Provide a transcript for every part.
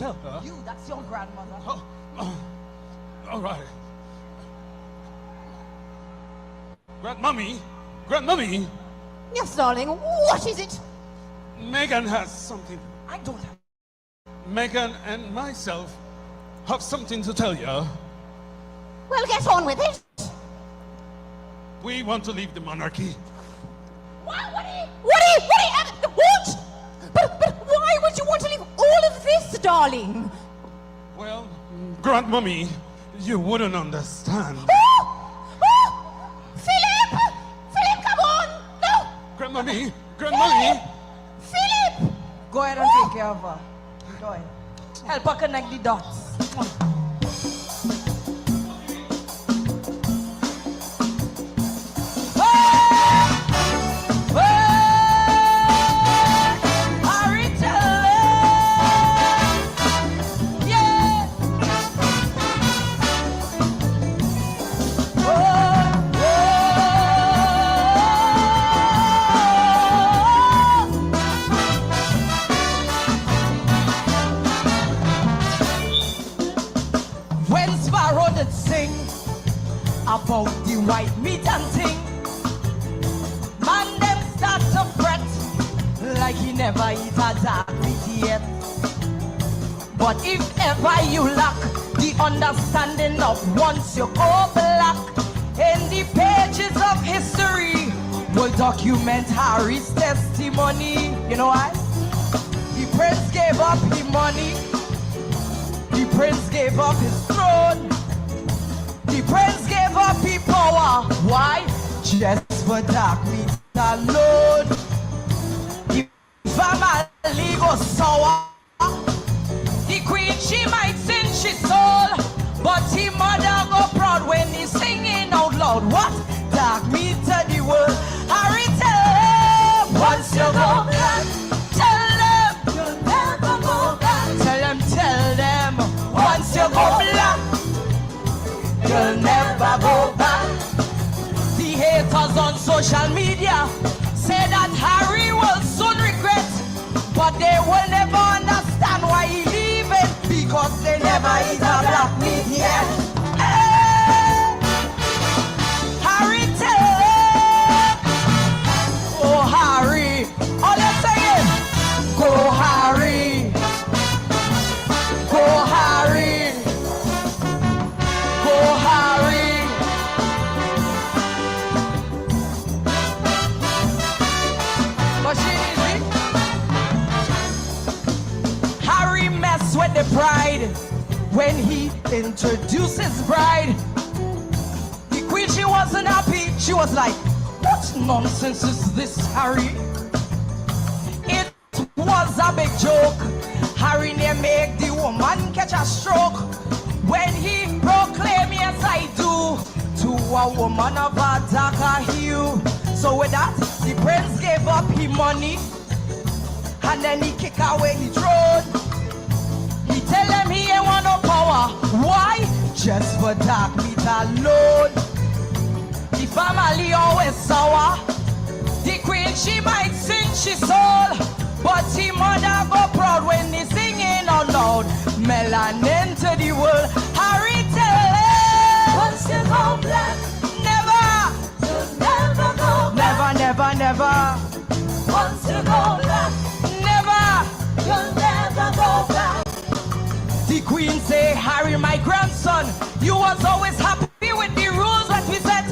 tell her. You, that's your grandmother. Oh, all right. Grandmummy. Yes, darling, what is it? Megan has something. I don't have. Megan and myself have something to tell you. Well, get on with it. We want to leave the monarchy. What? But why would you want to leave all of this, darling? Well, Grandmummy, you wouldn't understand. Philip, come on! No! Grandmummy! Philip! Go ahead and take care of her. Go ahead. Help her connect the dots. About the white meat and thing, man them start to fret like he never eat a dark meat yet. But if ever you lack the understanding of once you go black, in the pages of history will document Harry's testimony. You know why? The prince gave up his money, the prince gave up his throne, the prince gave up his power. Why? Just for dark meat alone. The family goes sour. The queen, she might sin she soul, but the mother go proud when he's singing out loud. What? Dark meat to the world. Harry, tell them once you go black. Tell them you'll never go back. Tell them once you go black, you'll never go back. The haters on social media say that Harry will soon regret, but they will never understand why he leaving, because they never eat a black meat yet. Hey! Harry, tell them. Oh, Harry. Oh, let's say it. Go, Harry. Go, Harry. Go, Harry. But she easy. Harry messed with the pride when he introduced his bride. The queen, she wasn't happy. She was like, what nonsense is this, Harry? It was a big joke. Harry near make the woman catch a stroke when he proclaimed, yes I do, to a woman of a darker hue. So with that, the prince gave up his money, and then he kicked away his throne. He tell him he ain't want no power. Why? Just for dark meat alone. The family always sour. The queen, she might sing she soul, but the mother go proud when he singing out loud. Melanin to the world. Harry, tell him once you go black, never, you'll never go back. Never. Once you go black, never, you'll never go back. The queen say, Harry, my grandson, you was always happy with the rules that we set,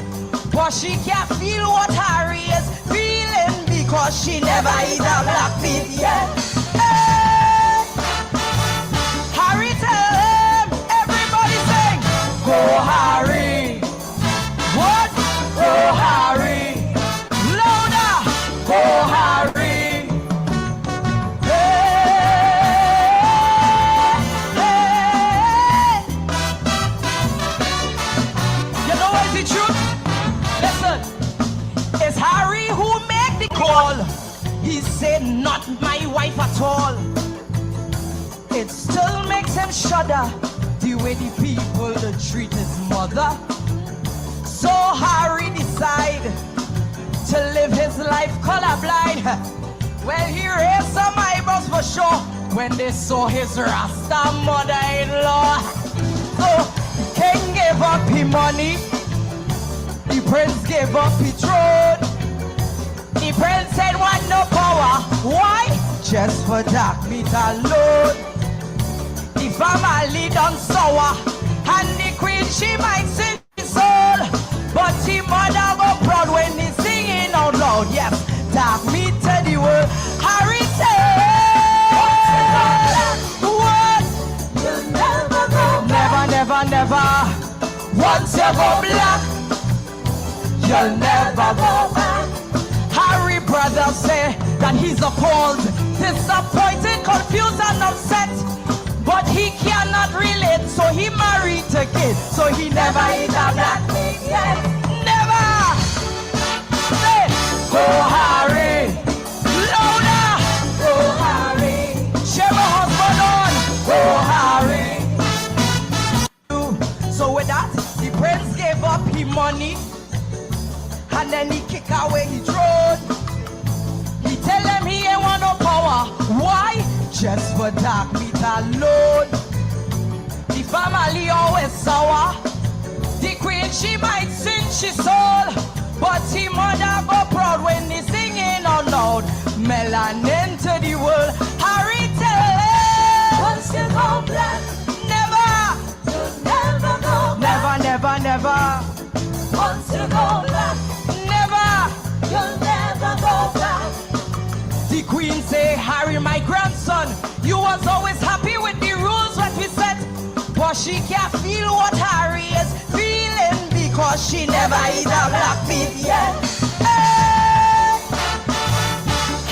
but she can't feel what Harry is feeling because she never eat a black meat yet. Hey! Harry, tell him, everybody sing, go Harry. What? Go Harry. Louder. Go Harry. It's Harry who made the call. He said, not my wife at all. It still makes him shudder, the way the people treat his mother. So Harry decided to live his life colorblind. Well, he raised some eyebrows for sure, when they saw his Rasta mother-in-law. So king gave up his money, the prince gave up his throne. The prince said want no power. Why? Just for dark meat alone. The family done sour, and the queen she might sing his soul, but the mother go proud when he singing out loud. Yes, dark meat to the world. Harry what? You'll never go back. Never, never. Once you go black, you'll never go back. Harry brother say that he's appalled, disappointed, confused and upset, but he cannot relate, so he married a kid, so he never eat a black meat yet. Never. Say, go Harry, louder. Go Harry. Share my husband on. Go Harry. So with that, the prince gave up his money, and then he kick away his throne. He tell them he ain't want no power. Why? Just for dark meat alone. The family always sour. The queen she might sing she soul, but the mother go proud when he singing out loud. Melanin to the world. Harry tell him, once you go black, never, you'll never go back. Never, never. Once you go black, you'll never go back. The queen say, Harry, my grandson, you was always happy with the rules that we set, but she can't feel what Harry is feeling because she never eat a black meat yet. Hey!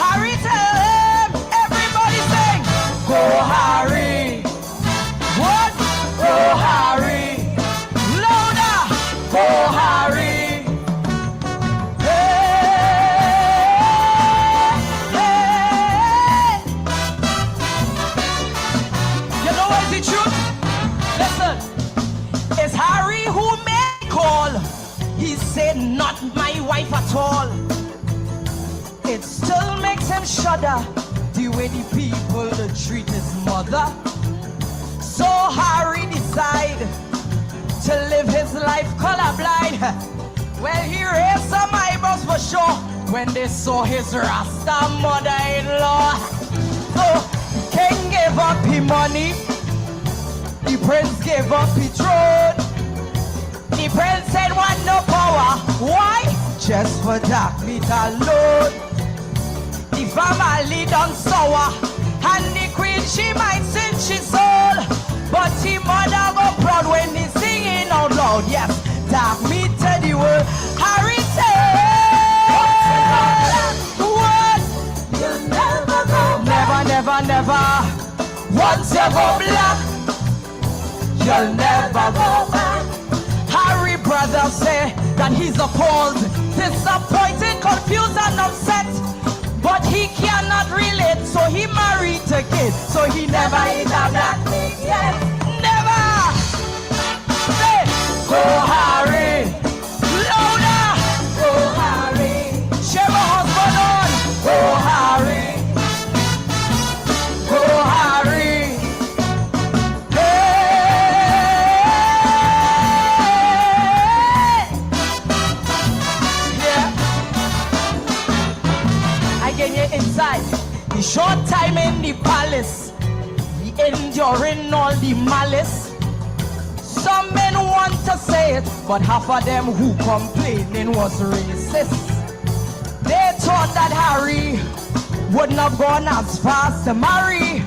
Harry tell him, everybody sing, go Harry. What? Go Harry. Louder. Go Harry. Harry who made call. He said not my wife at all. It still makes him shudder the way the people treat his mother. So Harry decide to live his life colorblind. Well, he raised some eyebrows for sure when they saw his Rasta mother-in-law. So king gave up his money, the prince gave up his throne. The prince said want no power. Why? Just for dark meat alone. The family done sour, and the queen she might sing she soul, but the mother go proud when he singing out loud. Yes, dark meat to the world. Harry said, what? You'll never go back. Never. Once you go black, you'll never go back. Harry brother say that he's appalled, disappointed, confused and upset, but he cannot relate, so he married a kid, so he never eat a black meat yet. Never. Say, go Harry. Louder. Go Harry. Share my husband on. Go Harry. Go Harry. Inside the short time in the palace, he enduring all the malice. Some men want to say it, but half of them who complaining was racist. They thought that Harry wouldn't have gone as fast to marry,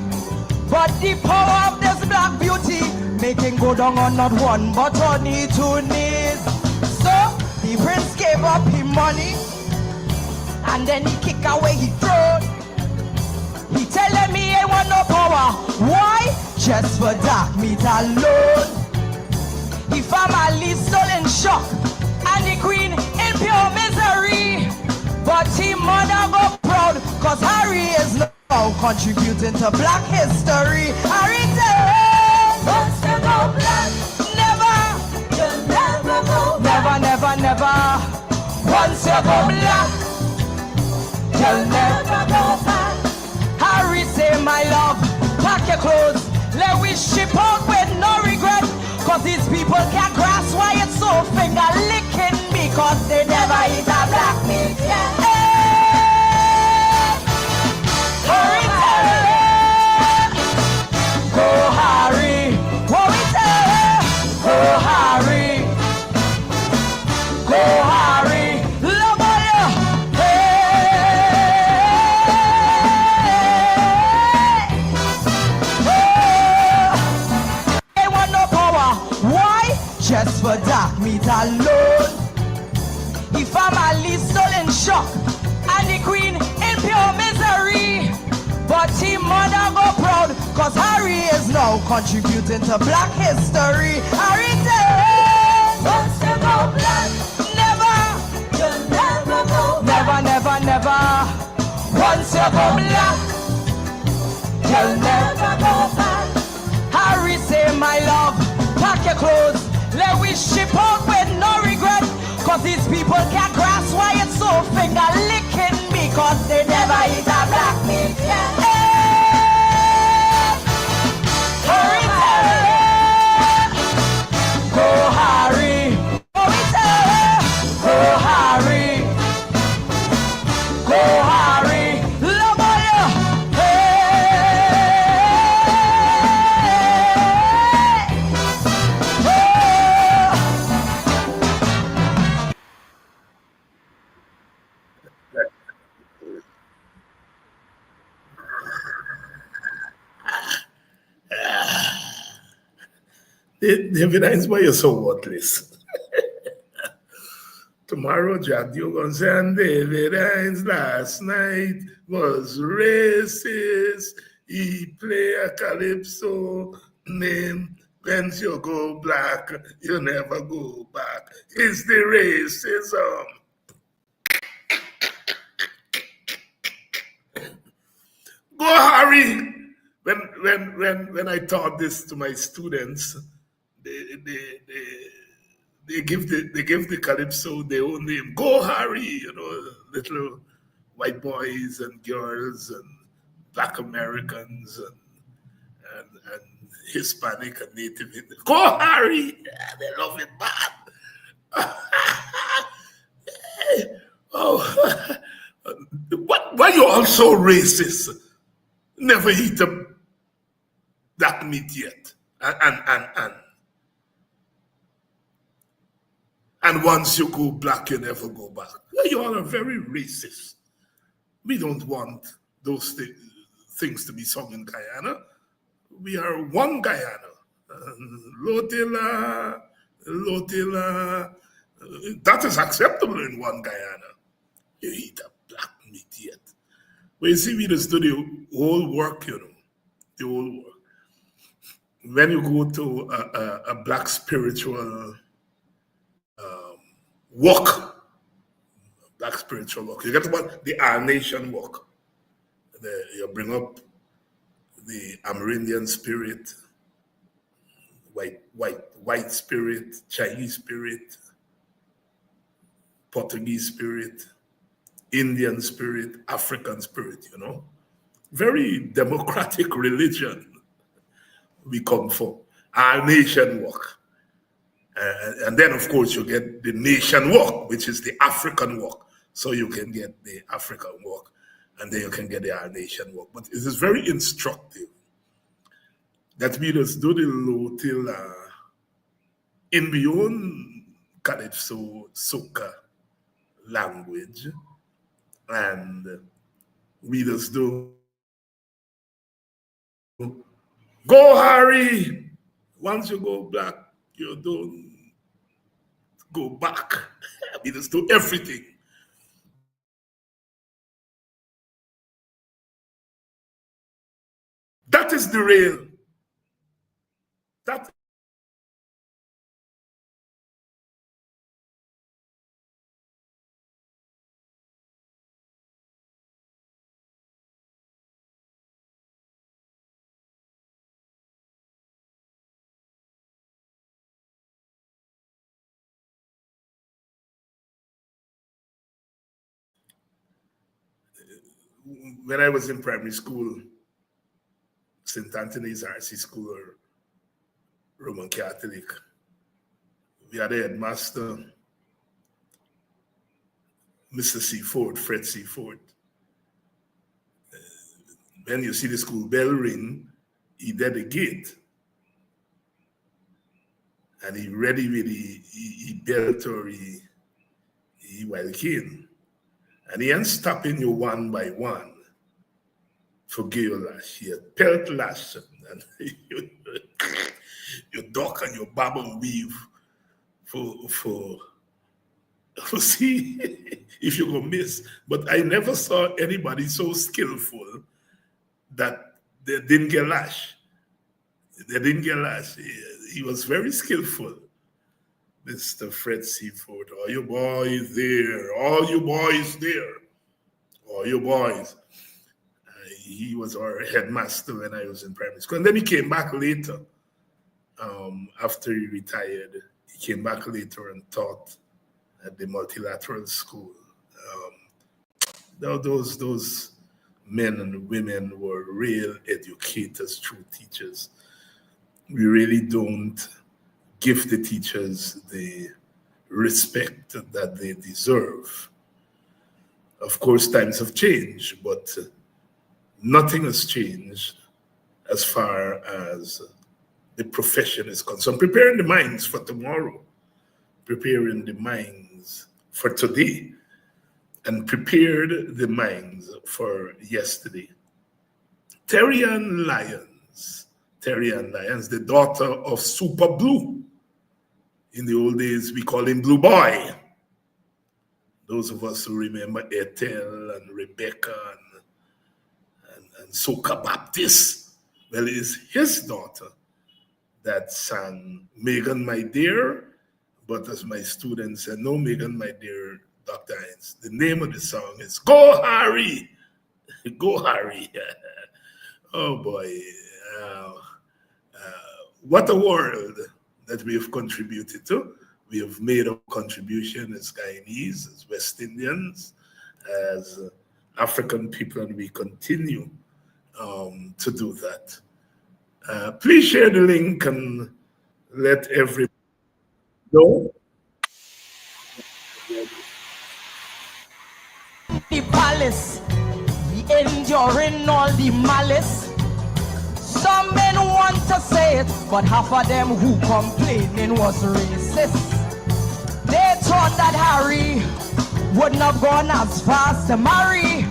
but the power of this black beauty make him go down on not one but on his two knees. So the prince gave up his money, and then he kick away his throne. He tell them he ain't want no power. Why? Just for dark meat alone. The family still in shock, and the queen in pure misery. But the mother go proud, cause Harry is now contributing to black history. Harry said, once you go black, never, you'll never go back. Never. Once you go black, you'll never go back. Harry say, my love, clothes. Let we ship out with no regret. Cause these people can't grasp why it's so finger licking me. Cause they never eat a black meat yet. Hurry, go Harry. What we tell? Go Harry. Go Harry. Love all you. They want no power. Why? Just for dark meat alone. The family still in shock, and the queen in pure misery. But the mother go proud, cause Harry is now contributing to black history. Harry says, once you go black, never, you'll never go back. Never, never, never. Once you go black, you'll never go back. Harry say, my love, pack your clothes. Let we ship out with no regret. Cause these people can't grasp why it's so finger licking me. Cause they never eat a black meat yet. Hurry, go Harry. Go Harry. Go Harry. Love all you. David Hines, why you're so worthless? Tomorrow, Jack, you're going to say, and David Hines last night was racist. He play a calypso name. Once you go black, you never go back. It's the racism. Go Harry. When I taught this to my students, they give the calypso their own name. Go Harry, you know, little white boys and girls and black Americans and Hispanic and Native Indians. Go Harry! Yeah, they love it bad. Oh, why you all so racist? Never eat a black meat yet. And once you go black, you never go back. You all are very racist. We don't want those things to be sung in Guyana. We are one Guyana. Lotila. That is acceptable in one Guyana. You eat a black meat yet. But you see, we just do the whole work, you know. The whole work. When you go to a black spiritual walk, black spiritual walk, you get about the Our Nation walk. You bring up the Amerindian spirit, white spirit, Chinese spirit, Portuguese spirit, Indian spirit, African spirit, you know. Very democratic religion we come from. Our nation walk. And then, of course, you get the nation walk, which is the African walk. So you can get the African walk, and then you can get the Our Nation walk. But it is very instructive that we just do the Lotila in my own Calypso Soca language, and we just do go Harry. Once you go black, you don't go back. We just do everything. That is the real. That when I was in primary school, St. Anthony's RC School or Roman Catholic. We had a headmaster, Mr. Seaford, Fred Seaford. When you see the school bell ring, he did the gate. And he ready with he belt or he welcame. And he ain't stopping you one by one for give you lash. He had pelt lash and you duck and you bob and weave for see if you go miss. But I never saw anybody so skillful that they didn't get lash. They didn't get lash. He was very skillful. Mr. Fred Seaford, all you boys there, all you boys there, all you boys. He was our headmaster when I was in primary school. And then he came back later. After he retired, he came back later and taught at the multilateral school. Those men and women were real educators, true teachers. We really don't give the teachers the respect that they deserve. Of course, times have changed, but nothing has changed as far as the profession is concerned. Preparing the minds for tomorrow, preparing the minds for today, and prepared the minds for yesterday. Terry Ann Lyons, the daughter of Super Blue. In the old days, we call him Blue Boy. Those of us who remember Ethel and Rebecca and Soca Baptist, well, it is his daughter that sang Megan, My Dear, but as my students said, no Megan, My Dear, Dr. Hines. The name of the song is Go Harry! Go Harry! Oh boy. What a world that we have contributed to. We have made a contribution as Guyanese, as West Indians, as African people, and we continue to do that. Please share the link and let everyone know. The palace, we enduring all the malice. Some men want to say it, but half of them who complaining was racist. They thought that Harry wouldn't have gone as fast to marry,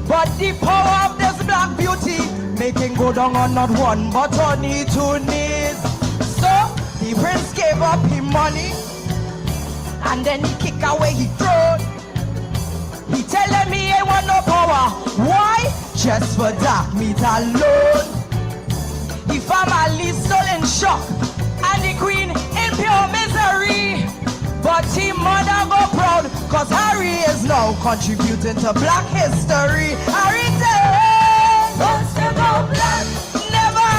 but the power of this black beauty make him go down on not one but on his two knees. So the prince gave up him money, and then he kicked away his throne. He telling me he want no power. Why? Just for dark meat alone. The family still in shock, and the queen in pure misery. But the mother go proud, cause Harry is now contributing to black history. Harry said, once you go black, never,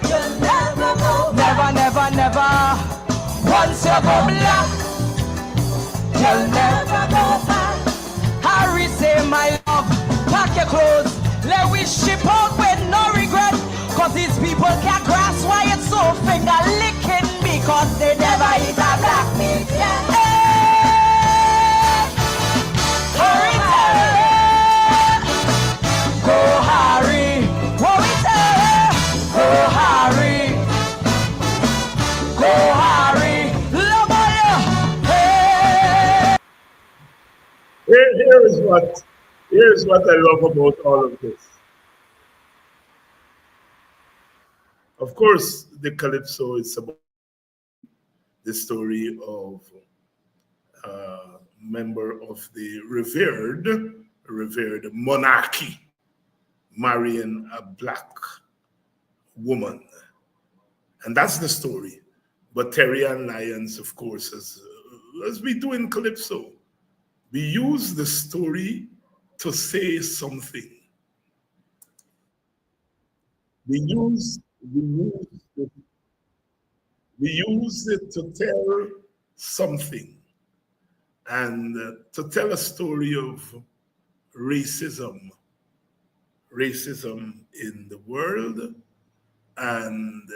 you'll never go back. Never. Once you go black, you'll never go back. Harry say, my love, pack your clothes, let we ship out with no regret. Cause these people can't grasp why it's so finger licking me, cause they never eat a black meat yet. Hey! Harry say, go Harry, what we say? Go Harry, go Harry, love you. Hey! Here's what I love about all of this. Of course, the Calypso is about the story of a member of the revered monarchy marrying a black woman. And that's the story. But Terry Ann Lyons, of course, as we do in Calypso, we use the story to say something. We use it to tell something, and to tell a story of racism in the world, And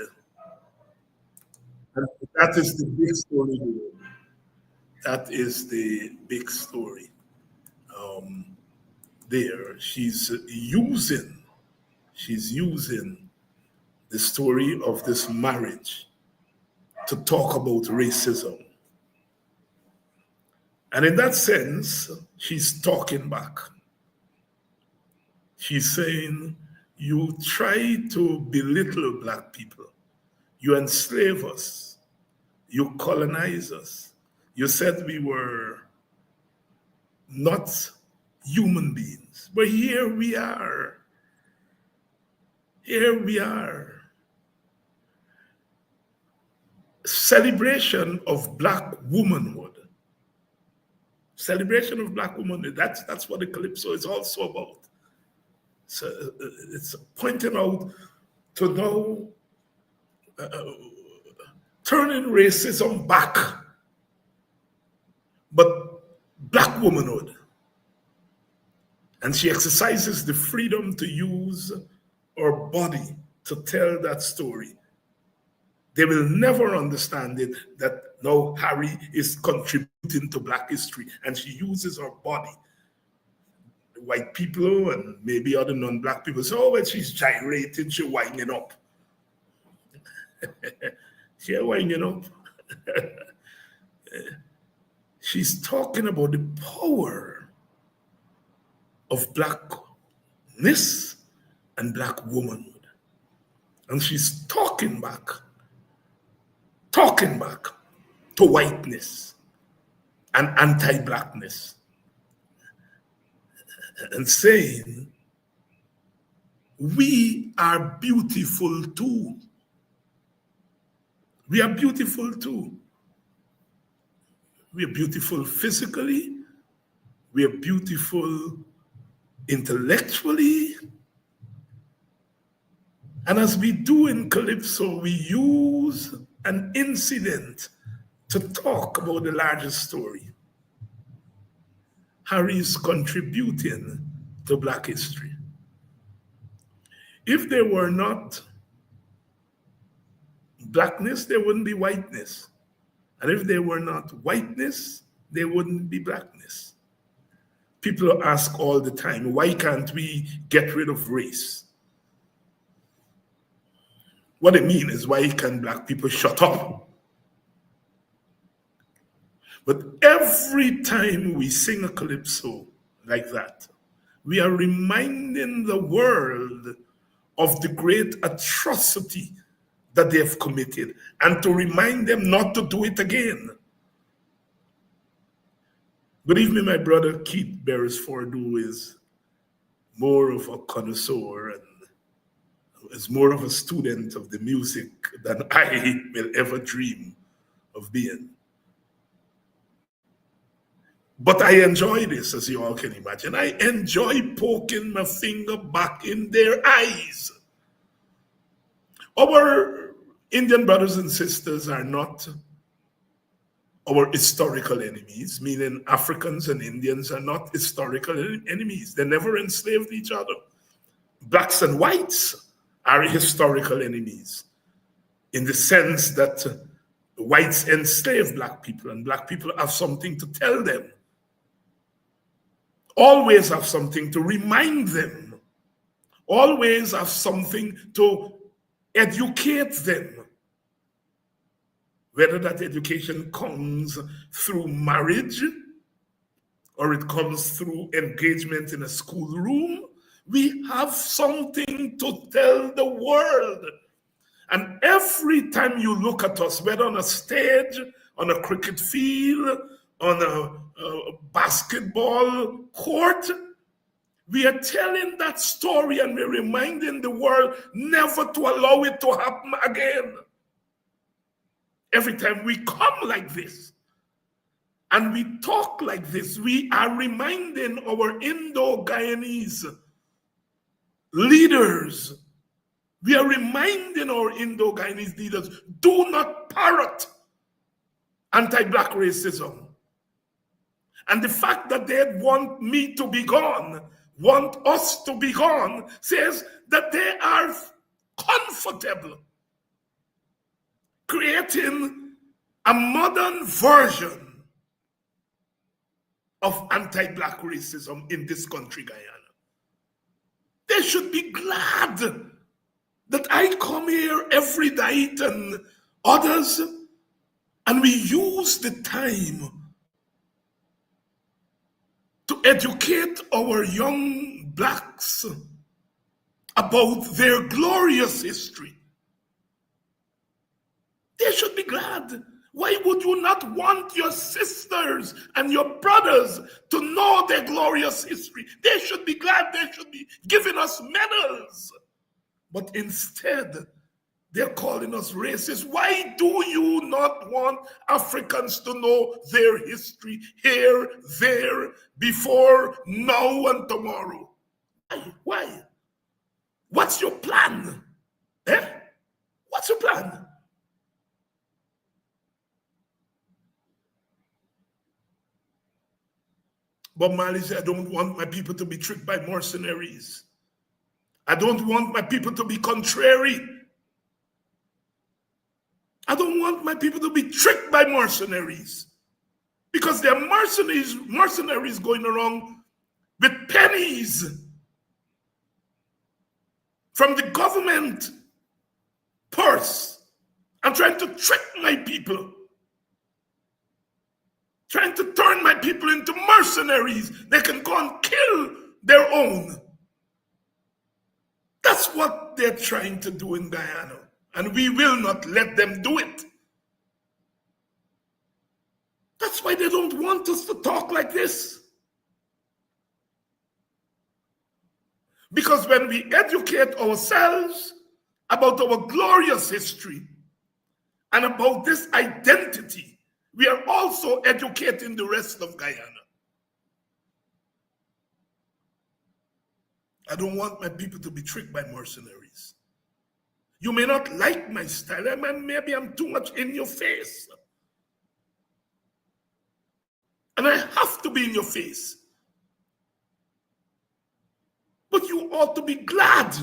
that is the big story. That is the big story. There, she's using the story of this marriage to talk about racism. And in that sense, she's talking back. She's saying, you try to belittle Black people. You enslave us. You colonize us. You said we were not human beings. But here we are. Here we are. Celebration of Black womanhood. Celebration of Black womanhood. That's what the Calypso is also about. So it's pointing out to now turning racism back, but Black womanhood. And she exercises the freedom to use her body to tell that story. They will never understand it that now Harry is contributing to Black history, and she uses her body. White people and maybe other non-Black people say, oh, well, she's gyrating, she's winding up. She's winding up. She's talking about the power of Blackness and Black womanhood. And she's talking back to whiteness and anti-Blackness, and saying, we are beautiful too. We are beautiful too. We are beautiful physically. We are beautiful intellectually. And as we do in Calypso, we use an incident to talk about the larger story. Harry is contributing to Black history. If there were not Blackness, there wouldn't be whiteness. And if there were not whiteness, there wouldn't be Blackness. People ask all the time, why can't we get rid of race? What I mean is, why can Black people shut up? But every time we sing a Calypso like that, we are reminding the world of the great atrocity that they have committed, and to remind them not to do it again. Good evening, my brother Keith Beresford, who is more of a connoisseur and is more of a student of the music than I will ever dream of being. But I enjoy this, as you all can imagine. I enjoy poking my finger back in their eyes. Our Indian brothers and sisters are not our historical enemies, meaning Africans and Indians are not historical enemies. They never enslaved each other. Blacks and whites are historical enemies in the sense that whites enslaved Black people, and Black people have something to tell them. Always have something to remind them. Always have something to educate them. Whether that education comes through marriage or it comes through engagement in a schoolroom, we have something to tell the world. And every time you look at us, whether on a stage, on a cricket field, on a basketball court, we are telling that story, and we're reminding the world never to allow it to happen again. Every time we come like this and we talk like this, we are reminding our Indo-Guyanese leaders, we are reminding our Indo-Guyanese leaders, do not parrot anti-Black racism. And the fact that they want me to be gone, want us to be gone, says that they are comfortable creating a modern version of anti-black racism in this country, Guyana. They should be glad that I come here every night and others, and we use the time to educate our young blacks about their glorious history. They should be glad. Why would you not want your sisters and your brothers to know their glorious history? They should be glad. They should be giving us medals. But instead, they're calling us racist. Why do you not want Africans to know their history here, there, before, now, and tomorrow? Why? What's your plan? What's your plan? Bob Marley said, I don't want my people to be tricked by mercenaries. I don't want my people to be contrary. I don't want my people to be tricked by mercenaries. Because there are mercenaries going around with pennies from the government purse and trying to trick my people. Trying to turn my people into mercenaries. They can go and kill their own. That's what they're trying to do in Guyana. And we will not let them do it. That's why they don't want us to talk like this. Because when we educate ourselves about our glorious history and about this identity, we are also educating the rest of Guyana. I don't want my people to be tricked by mercenaries. You may not like my style. Maybe I'm too much in your face. And I have to be in your face. But you ought to be glad.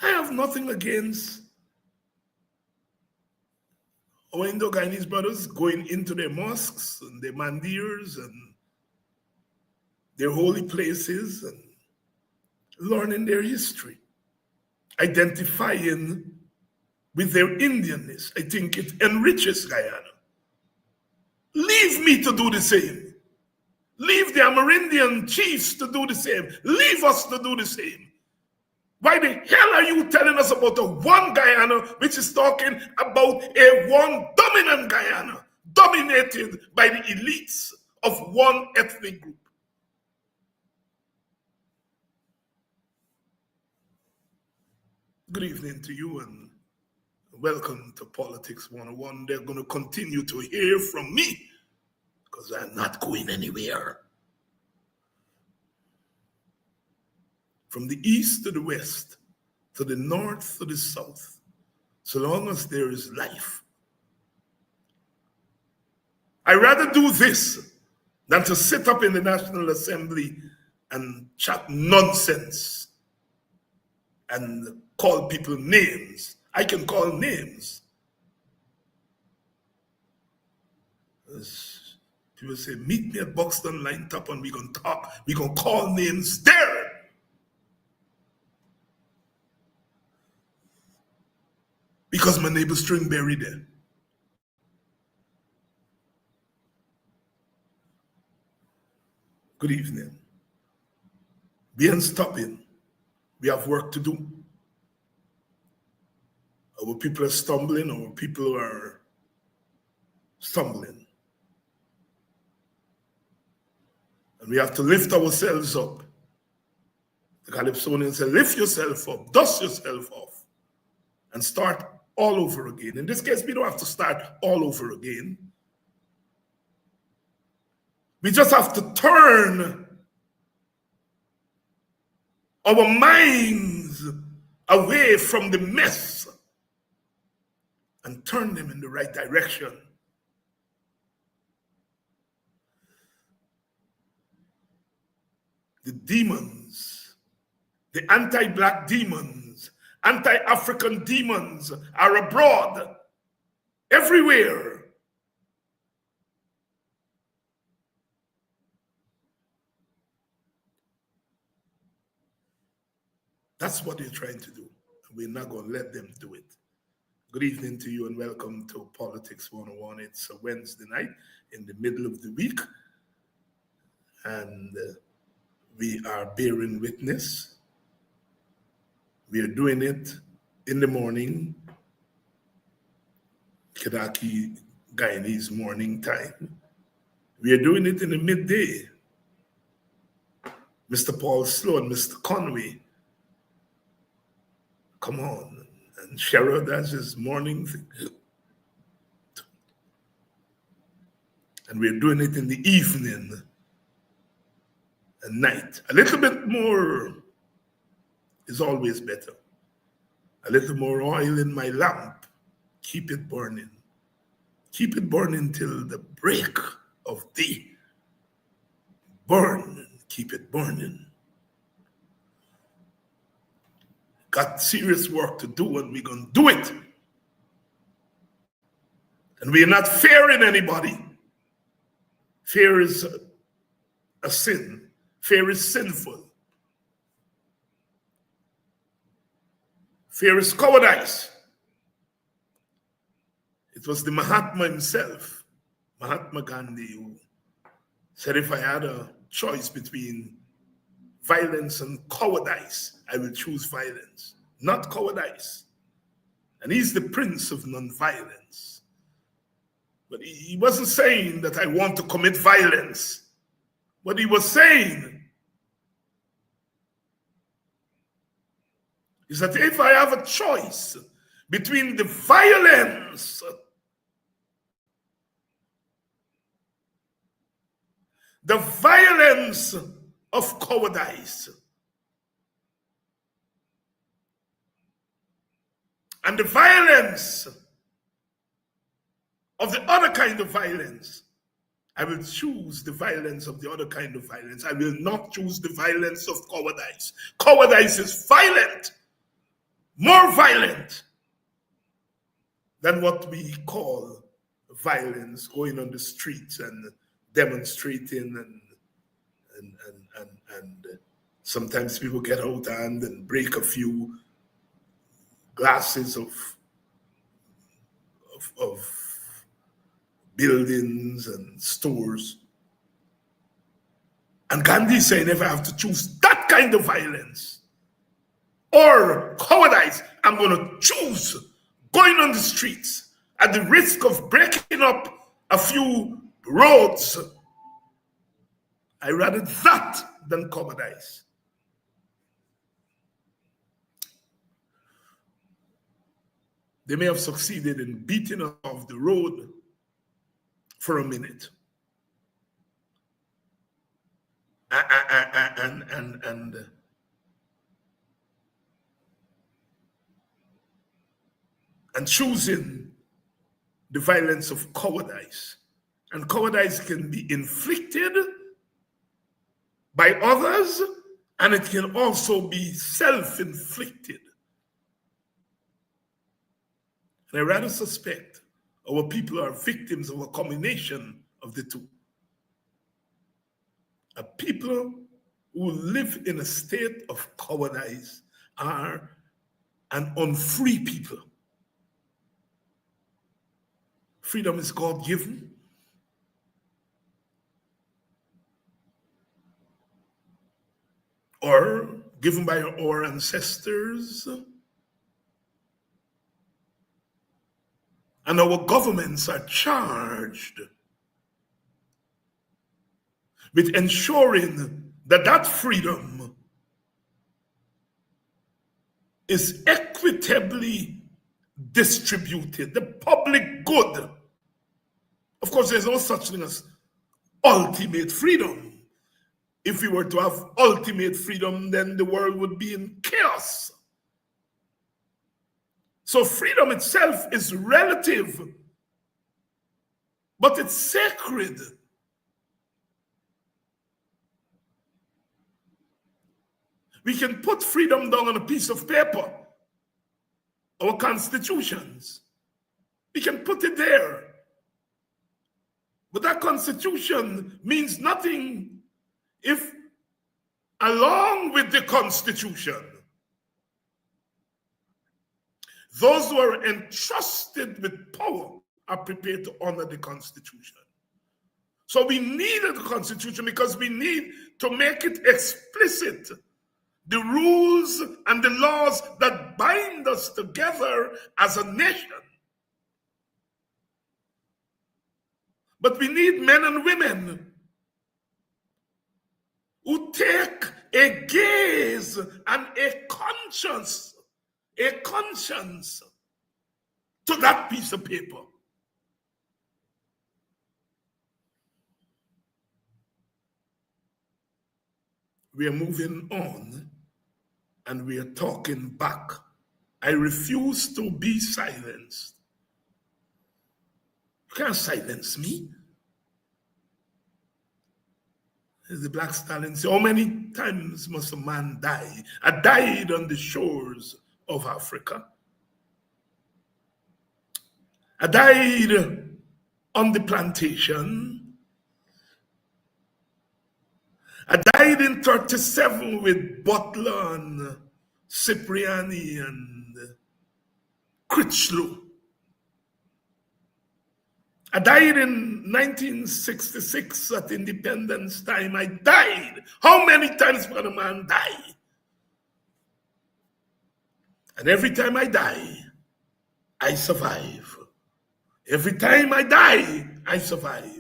I have nothing against our Indo-Guyanese brothers going into their mosques and their mandirs and their holy places and learning their history, identifying with their Indianness. I think it enriches Guyana. Leave me to do the same. Leave the Amerindian chiefs to do the same. Leave us to do the same. Why the hell are you telling us about a one Guyana which is talking about a one dominant Guyana dominated by the elites of one ethnic group? Good evening to you and welcome to Politics 101. They're going to continue to hear from me because I'm not going anywhere. From the east to the west, to the north to the south, so long as there is life. I'd rather do this than to sit up in the National Assembly and chat nonsense and call people names. I can call names. As people say, meet me at Buxton Line Top and we're going to talk. We're going to call names there. Because my neighbor Stringberry there. Good evening. Be unstopping. We have work to do. Our people are stumbling. Our people are stumbling. And we have to lift ourselves up. The Calypsonians say, lift yourself up, dust yourself off, and start all over again. In this case, we don't have to start all over again. We just have to turn our minds away from the mess and turn them in the right direction. The demons The anti-black demons, anti-African demons are abroad everywhere. That's what they're trying to do. We're not going to let them do it. Good evening to you and welcome to Politics 101. It's a Wednesday night in the middle of the week. And we are bearing witness. We are doing it in the morning, Kedaki Guyanese morning time. We are doing it in the midday. Mr. Paul Sloan, Mr. Conway, come on. And Cheryl, that's his morning thing. And we're doing it in the evening and night. A little bit more is always better. A little more oil in my lamp. Keep it burning. Keep it burning till the break of day. Burn, keep it burning. Got serious work to do and we're going to do it. And we're not fearing anybody. Fear is a sin. Fear is sinful. Fear is cowardice. It was the Mahatma himself, Mahatma Gandhi, who said, if I had a choice between violence and cowardice, I will choose violence, not cowardice. And he's the prince of nonviolence. But he wasn't saying that I want to commit violence. What he was saying is that if I have a choice between the violence of cowardice and the violence of the other kind of violence, I will choose the violence of the other kind of violence. I will not choose the violence of cowardice. Cowardice is violent, more violent than what we call violence, going on the streets and demonstrating and sometimes people get out hand and break a few glasses of buildings and stores. And Gandhi is saying, if I have to choose that kind of violence or cowardice, I'm going to choose going on the streets at the risk of breaking up a few roads. I rather that than cowardice. They may have succeeded in beating us off the road for a minute. And choosing the violence of cowardice. And cowardice can be inflicted by others, and it can also be self-inflicted. And I rather suspect our people are victims of a combination of the two. A people who live in a state of cowardice are an unfree people. Freedom is God-given. Or given by our ancestors. And our governments are charged with ensuring that that freedom is equitably distributed, the public good. Of course, there's no such thing as ultimate freedom. If we were to have ultimate freedom, then the world would be in chaos. So freedom itself is relative, but it's sacred. We can put freedom down on a piece of paper, our constitutions. We can put it there. But that constitution means nothing if, along with the constitution, those who are entrusted with power are prepared to honor the constitution. So we need the constitution because we need to make it explicit the rules and the laws that bind us together as a nation. But we need men and women who take a gaze and a conscience to that piece of paper. We are moving on and we are talking back. I refuse to be silenced. You can't silence me. As the black stallion said, how many times must a man die? I died on the shores of Africa. I died on the plantation. I died in 37 with Butler and Cipriani and Critchlow. I died in 1966 at Independence Time. I died. How many times can a man die? And every time I die, I survive. Every time I die, I survive.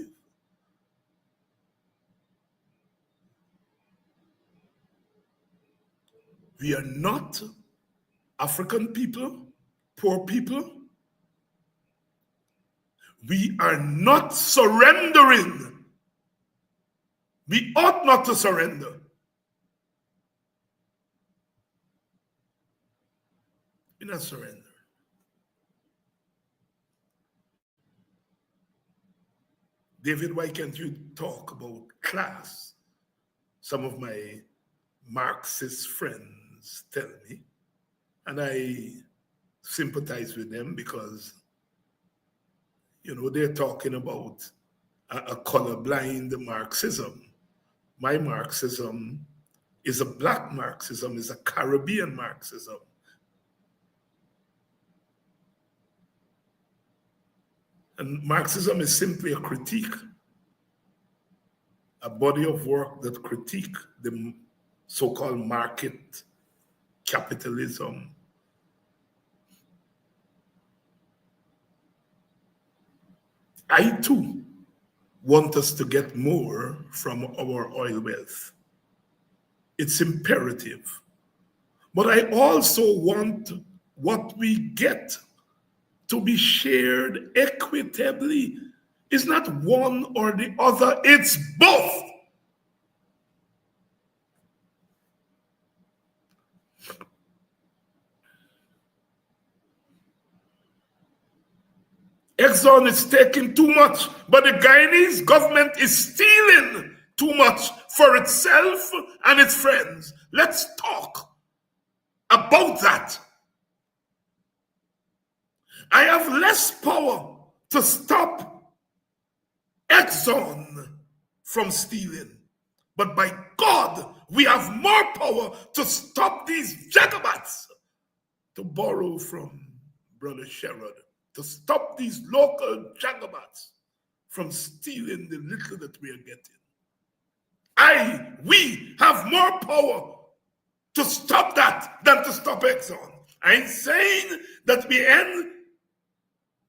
We are not African people, poor people. We are not surrendering. We ought not to surrender. We're not surrendering. David, why can't you talk about class? Some of my Marxist friends tell me, and I sympathize with them because they're talking about a colorblind Marxism. My Marxism is a black Marxism, is a Caribbean Marxism. And Marxism is simply a critique, a body of work that critique the so-called market capitalism. I too want us to get more from our oil wealth. It's imperative. But I also want what we get to be shared equitably. It's not one or the other, it's both. Exxon is taking too much, but the Guyanese government is stealing too much for itself and its friends. Let's talk about that. I have less power to stop Exxon from stealing, but by God, we have more power to stop these jagabats, to borrow from Brother Sherrod, to stop these local jagabats from stealing the little that we are getting. We have more power to stop that than to stop Exxon. I ain't saying that we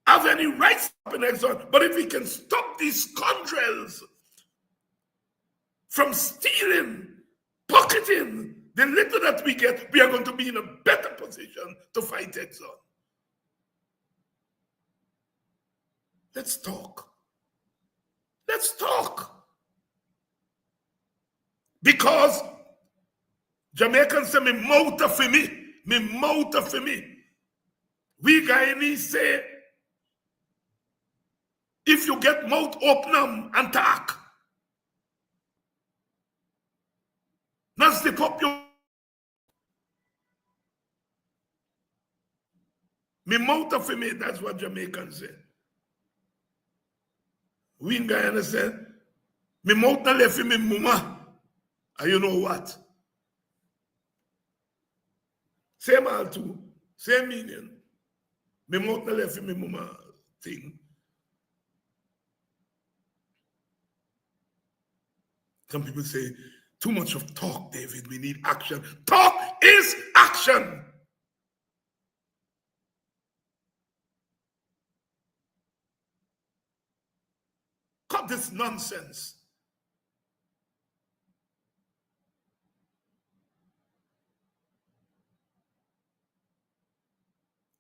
have any rights in Exxon, but if we can stop these scoundrels from stealing, pocketing the little that we get, we are going to be in a better position to fight Exxon. Let's talk. Let's talk. Because Jamaicans say, me mouth for me. Me mouth for me. We Guyanese say, if you get mouth, open them and talk. Not step up your Me mouth of me, that's what Jamaicans say. We in Guyana say, me mouth na left me mama. And you know what? Same all too, same meaning. Me mouth na left me mama thing. Some people say, too much of talk, David. We need action. Talk is action. Cut this nonsense.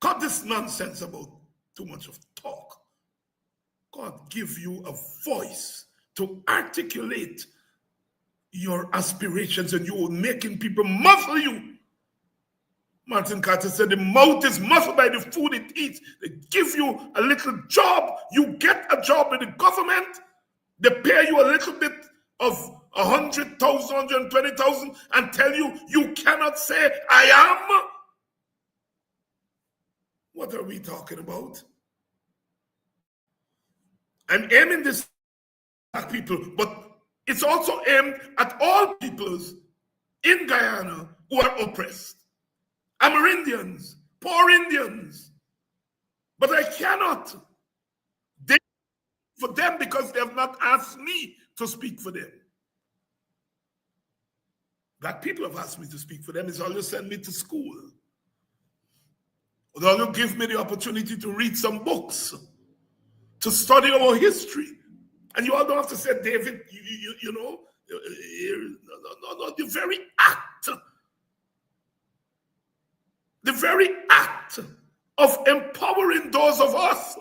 Cut this nonsense about too much of talk. God give you a voice to articulate your aspirations, and you're making people muzzle you. Martin Carter said the mouth is muzzled by the food it eats. They give you a little job, you get a job with the government, they pay you a little bit of 100,000, 120,000 and tell you you cannot say I am. What are we talking about? I'm aiming this at people, but it's also aimed at all peoples in Guyana who are oppressed. Amerindians, poor Indians. But I cannot for them because they have not asked me to speak for them. That people have asked me to speak for them is all you send me to school. Or all you give me the opportunity to read some books, to study our history. And you all don't have to say, David, you know, no, the very act of empowering those of us,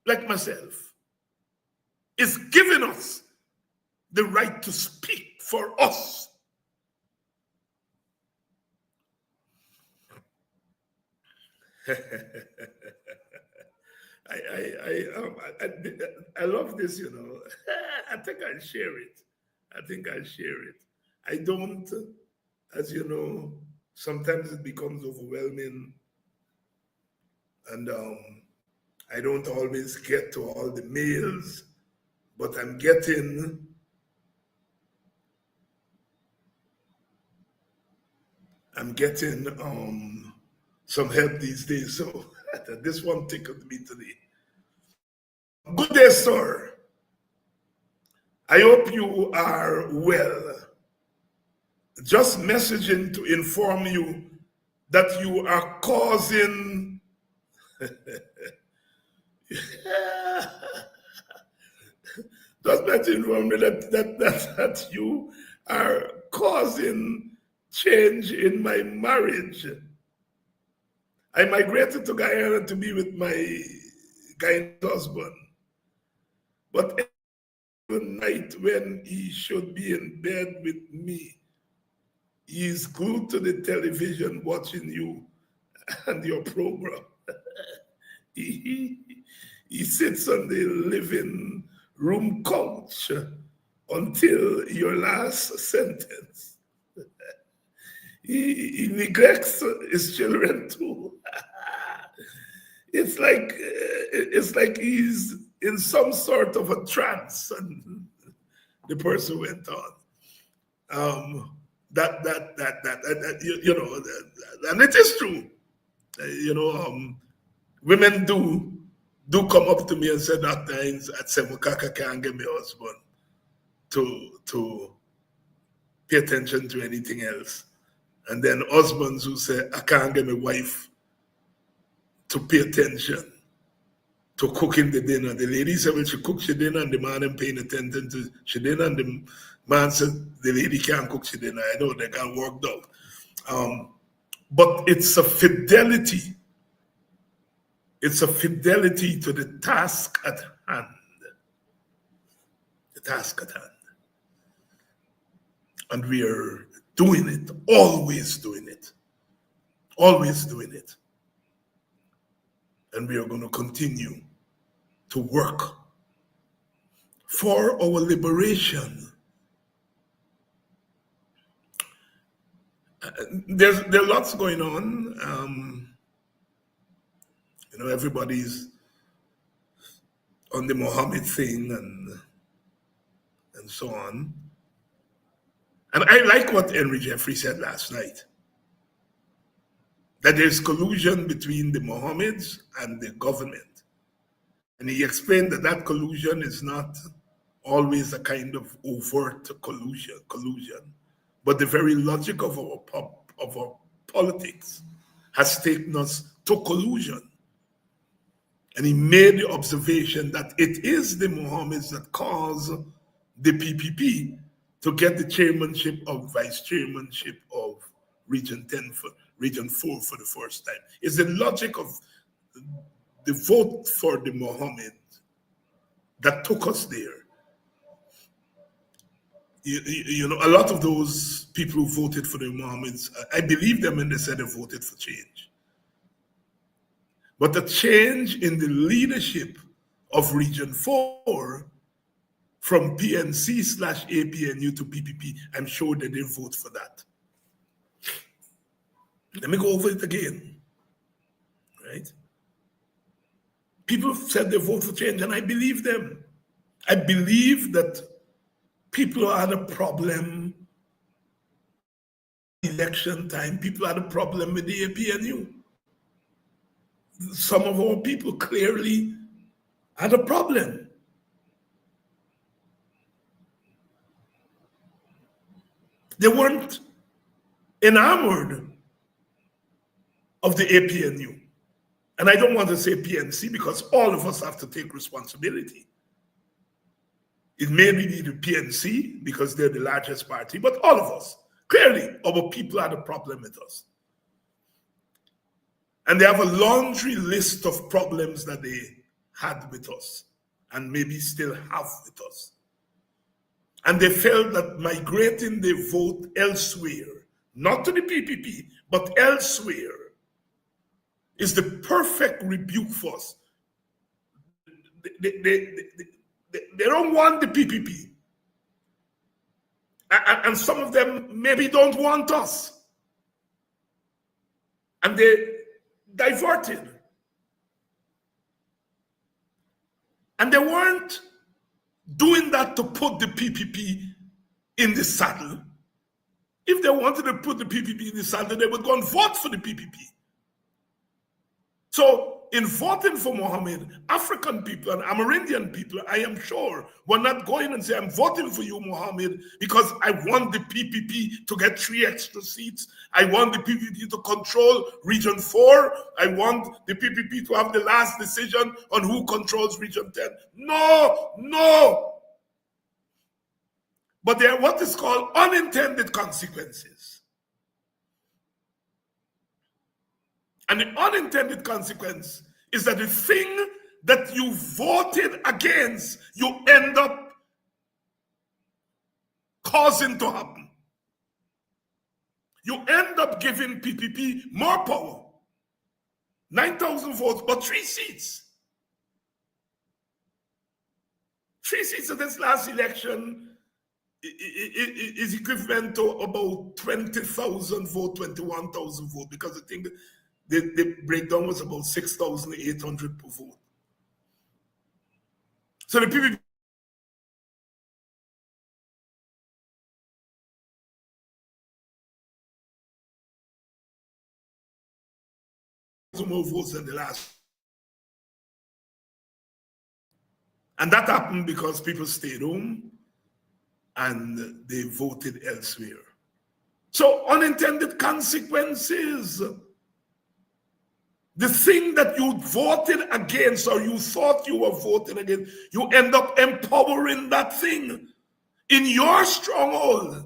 like myself, is giving us the right to speak for us. I love this, you know. I think I'll share it. I don't, as you know, sometimes it becomes overwhelming, and I don't always get to all the mails, but I'm getting some help these days. So this one tickled me today. Good day, sir. I hope you are well. Just messaging to inform you that you are causing just let you inform me that you are causing change in my marriage. I migrated to Guyana to be with my Guyanese husband, but every night when he should be in bed with me, he's glued to the television watching you and your program. He sits on the living room couch until your last sentence. He neglects his children too. It's like he's in some sort of a trance, and the person went on. You know, and it is true. You know, women do come up to me and say that times at Semukaka can't get my husband to pay attention to anything else. And then husbands who say, I can't get my wife to pay attention to cooking the dinner. The lady said, well, she cooks the dinner and the man ain't paying attention to she dinner, and the man said, the lady can't cook the dinner. I know they got worked out. But it's a fidelity. It's a fidelity to the task at hand. The task at hand. And we are doing it, always doing it. Always doing it. And we are going to continue to work for our liberation. There are lots going on. Everybody's on the Mohammed thing and so on. And I like what Henry Jeffrey said last night, that there's collusion between the Mohammeds and the government. And he explained that that collusion is not always a kind of overt collusion, but the very logic of our politics has taken us to collusion. And he made the observation that it is the Mohammeds that cause the PPP to get the chairmanship or vice chairmanship of Region 4 for the first time. It's the logic of the vote for the Mohammed that took us there. A lot of those people who voted for the Mohammeds, I believe them when they said they voted for change. But the change in the leadership of Region 4 from PNC/APNU to PPP, I'm sure that they vote for that. Let me go over it again, right? People said they vote for change, and I believe them. I believe that people had a problem election time. People had a problem with the APNU. Some of our people clearly had a problem. They weren't enamored of the APNU. And I don't want to say PNC because all of us have to take responsibility. It may be the PNC because they're the largest party, but all of us, clearly, our people had a problem with us. And they have a laundry list of problems that they had with us and maybe still have with us. And they felt that migrating their vote elsewhere, not to the PPP, but elsewhere, is the perfect rebuke for us. They don't want the PPP. And some of them maybe don't want us. And they diverted. And they weren't doing that to put the PPP in the saddle. If they wanted to put the PPP in the saddle, they would go and vote for the PPP. So in voting for Mohammed, African people and Amerindian people, I am sure, were not going and say, I'm voting for you, Mohammed, because I want the PPP to get 3 extra seats. I want the PPP to control Region 4. I want the PPP to have the last decision on who controls Region 10. No. But there are what is called unintended consequences. And the unintended consequence is that the thing that you voted against, you end up causing to happen. You end up giving PPP more power. 9,000 votes, but 3 seats. 3 seats in this last election is equivalent to about 20,000 votes, 21,000 votes, because I think the breakdown was about 6,800 per vote. So the PPP more votes than the last. And that happened because people stayed home and they voted elsewhere. So unintended consequences. The thing that you voted against or you thought you were voting against, you end up empowering that thing in your stronghold,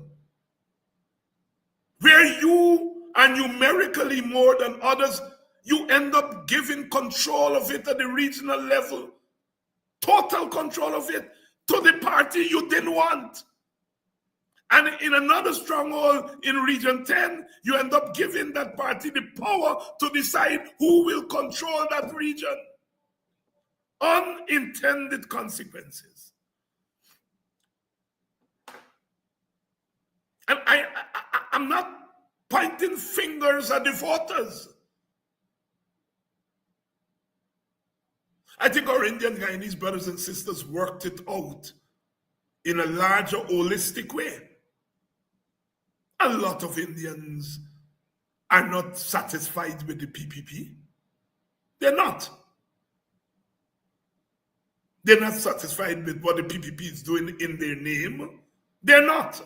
where you are numerically more than others. You end up giving control of it at the regional level, total control of it, to the party you didn't want. And in another stronghold in Region 10, you end up giving that party the power to decide who will control that region. Unintended consequences. And I'm not pointing fingers at the voters. I think our Indian Guyanese brothers and sisters worked it out in a larger, holistic way. A lot of Indians are not satisfied with the PPP. They're not. They're not satisfied with what the PPP is doing in their name. They're not.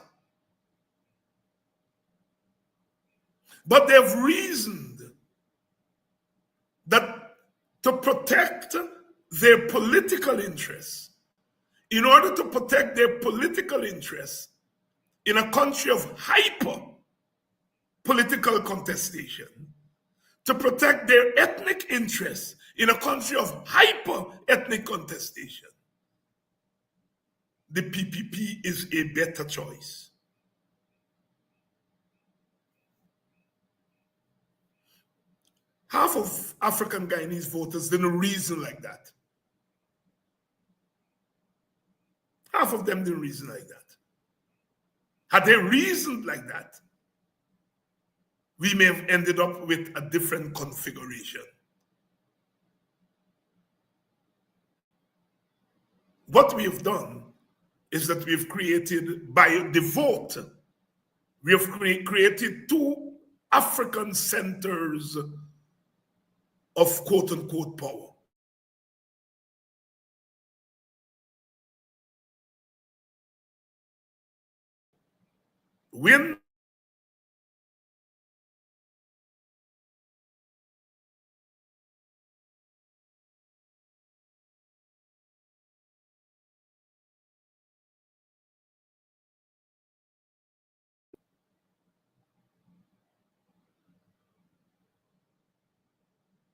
But they've reasoned that to protect their political interests, in order to protect their political interests in a country of hyper political contestation, to protect their ethnic interests in a country of hyper ethnic contestation, the PPP is a better choice. Half of African Guyanese voters didn't reason like that. Half of them didn't reason like that. Had they reasoned like that, we may have ended up with a different configuration. What we have done is that we have created, by the vote, we have created two African centers of quote-unquote power. When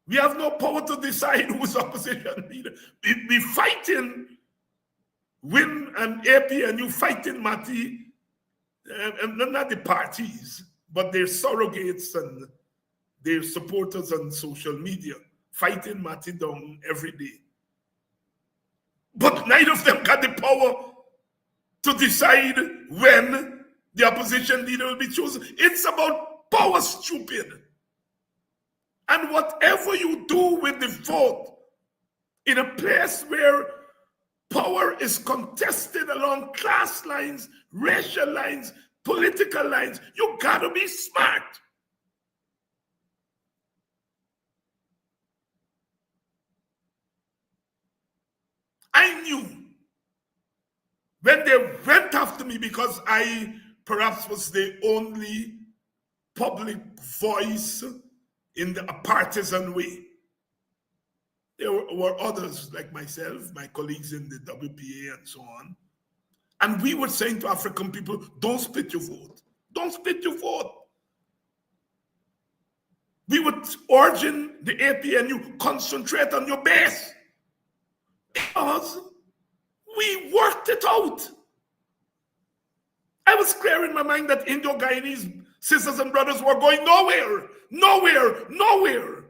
we have no power to decide who's opposition leader. We fighting Win and AP, and you fighting Mati, and not the parties, but their surrogates and their supporters on social media, fighting Mati down every day. But neither of them got the power to decide when the opposition leader will be chosen. It's about power, stupid. And whatever you do with the vote in a place where power is contested along class lines, racial lines, political lines, you gotta be smart. I knew when they went after me because I perhaps was the only public voice in a partisan way. There were others like myself, my colleagues in the WPA and so on. And we were saying to African people, don't split your vote. Don't split your vote. We were urging the APNU, concentrate on your base. Because we worked it out. I was clear in my mind that Indo-Guyanese sisters and brothers were going nowhere, nowhere, nowhere.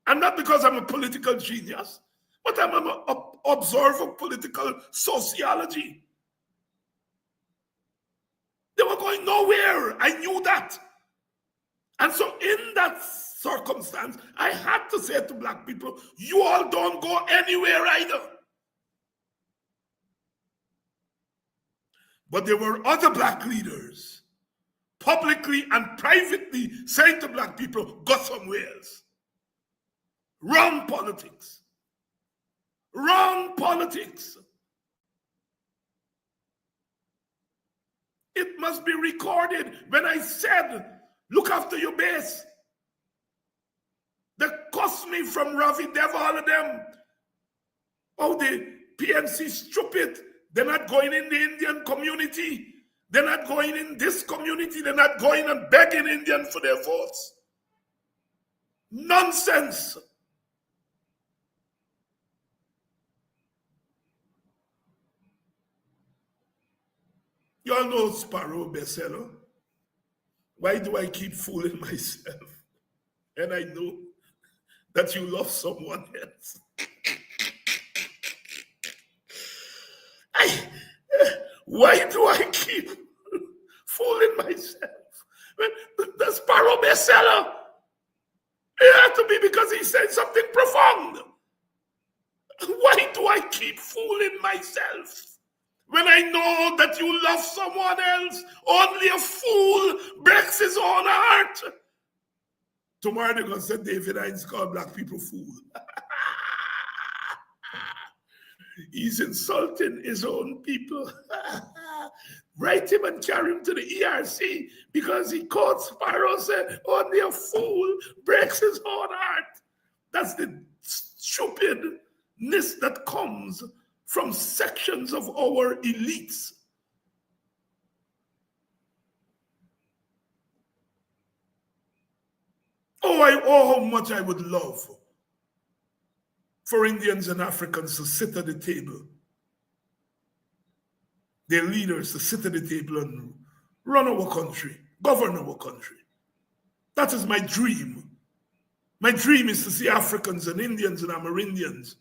And not because I'm a political genius, but I'm an observer of political sociology. They were going nowhere. I knew that. And so in that circumstance, I had to say to Black people, you all don't go anywhere either. But there were other Black leaders, publicly and privately, saying to Black people, go somewhere else. Wrong politics. Wrong politics. It must be recorded when I said, look after your base. They cost me from Ravi Deva, all of them. Oh, the PNC stupid. They're not going in the Indian community. They're not going in this community. They're not going and begging Indians for their votes. Nonsense. You all know Sparrow bestseller. Why do I keep fooling myself? And I know that you love someone else. Why do I keep fooling myself? The Sparrow bestseller, it had to be because he said something profound. Why do I keep fooling myself when I know that you love someone else? Only a fool breaks his own heart. Tomorrow they're going to say David Hinds called black people fool. He's insulting his own people. Write him and carry him to the ERC because he quotes Sparrow said, only a fool breaks his own heart. That's the stupidness that comes from sections of our elites. Oh, how much I would love for Indians and Africans to sit at the table, their leaders to sit at the table and run our country, govern our country. That is my dream. My dream is to see Africans and Indians and Amerindians,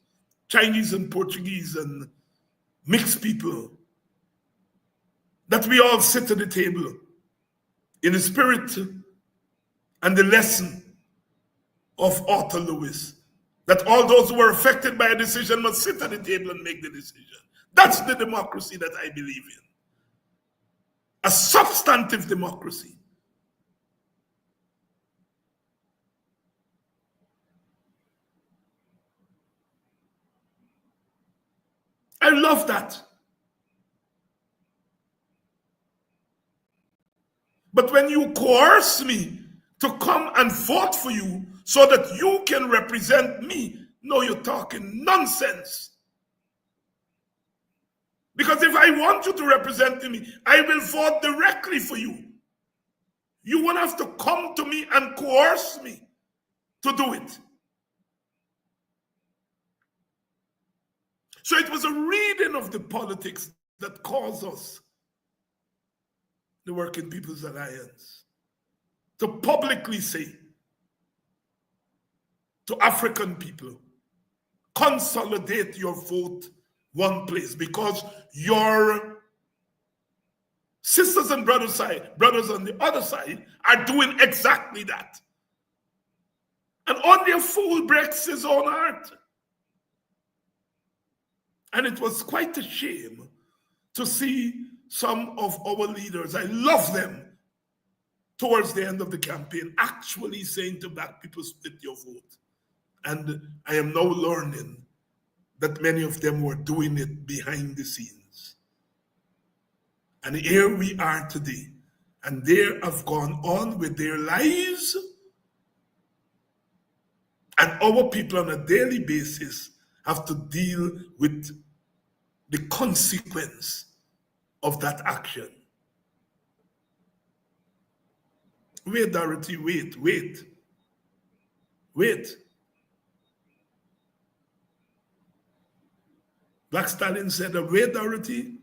Chinese and Portuguese and mixed people, that we all sit at the table in the spirit and the lesson of Arthur Lewis, that all those who were affected by a decision must sit at the table and make the decision. That's the democracy that I believe in. A substantive democracy. I love that. But when you coerce me to come and vote for you so that you can represent me, no, you're talking nonsense. Because if I want you to represent me, I will vote directly for you. You won't have to come to me and coerce me to do it. So it was a reading of the politics that caused us, the Working People's Alliance, to publicly say to African people, consolidate your vote one place, because your sisters and brothers on the other side are doing exactly that. And only a fool breaks his own heart. And it was quite a shame to see some of our leaders, I love them, towards the end of the campaign, actually saying to black people, split your vote. And I am now learning that many of them were doing it behind the scenes. And here we are today, and they have gone on with their lives, and our people on a daily basis have to deal with the consequence of that action. Wait, Dorothy, wait. Black Stallion said, wait, Dorothy,